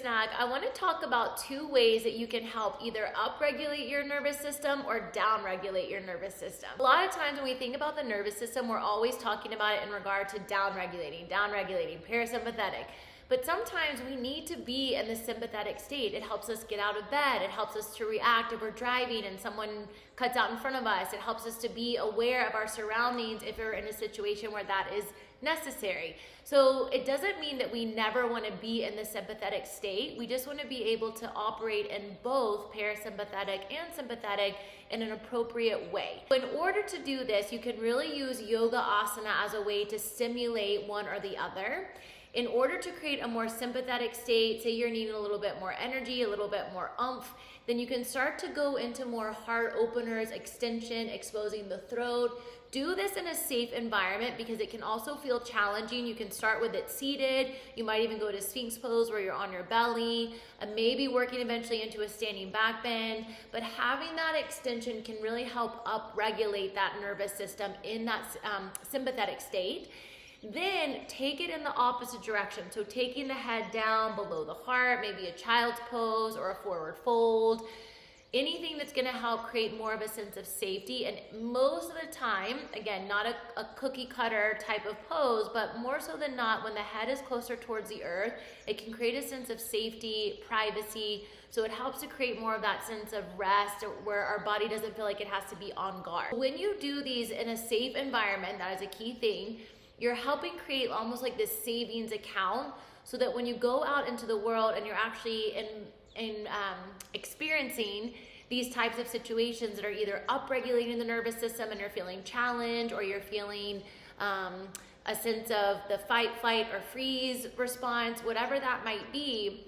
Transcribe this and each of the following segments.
snack, I want to talk about 2 ways that you can help either upregulate your nervous system or downregulate your nervous system. A lot of times when we think about the nervous system, we're always talking about it in regard to downregulating, parasympathetic. But sometimes we need to be in the sympathetic state. It helps us get out of bed. It helps us to react if we're driving and someone cuts out in front of us. It helps us to be aware of our surroundings if we're in a situation where that is necessary. So it doesn't mean that we never want to be in the sympathetic state. We just want to be able to operate in both parasympathetic and sympathetic in an appropriate way. In order to do this, you can really use yoga asana as a way to stimulate one or the other. In order to create a more sympathetic state, say you're needing a little bit more energy, a little bit more oomph, then you can start to go into more heart openers, extension, exposing the throat. Do this in a safe environment because it can also feel challenging. You can start with it seated. You might even go to Sphinx pose where you're on your belly, and maybe working eventually into a standing back bend. But having that extension can really help upregulate that nervous system in that sympathetic state. Then take it in the opposite direction. So taking the head down below the heart, maybe a child's pose or a forward fold. Anything that's gonna help create more of a sense of safety. And most of the time, again, not a cookie cutter type of pose, but more so than not, when the head is closer towards the earth, it can create a sense of safety, privacy. So it helps to create more of that sense of rest where our body doesn't feel like it has to be on guard. When you do these in a safe environment, that is a key thing, you're helping create almost like this savings account so that when you go out into the world and you're actually experiencing these types of situations that are either upregulating the nervous system and you're feeling challenged, or you're feeling a sense of the fight, flight, or freeze response, whatever that might be,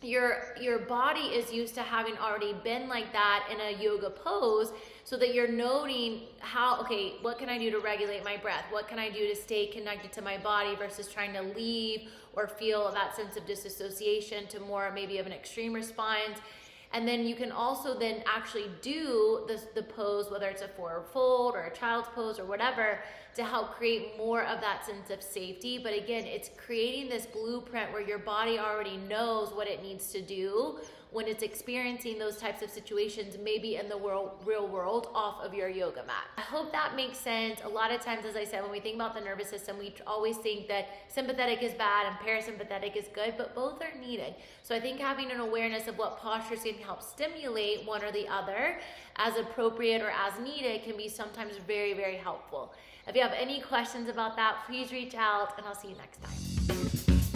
your body is used to having already been like that in a yoga pose, so that you're noting how, okay, what can I do to regulate my breath? What can I do to stay connected to my body versus trying to leave or feel that sense of disassociation to more maybe of an extreme response. And then you can also then actually do the pose, whether it's a forward fold or a child's pose or whatever, to help create more of that sense of safety. But again, it's creating this blueprint where your body already knows what it needs to do when it's experiencing those types of situations, maybe in the real world, off of your yoga mat. I hope that makes sense. A lot of times, as I said, when we think about the nervous system, we always think that sympathetic is bad and parasympathetic is good, but both are needed. So I think having an awareness of what postures can help stimulate one or the other as appropriate or as needed can be sometimes very, very helpful. If you have any questions about that, please reach out, and I'll see you next time.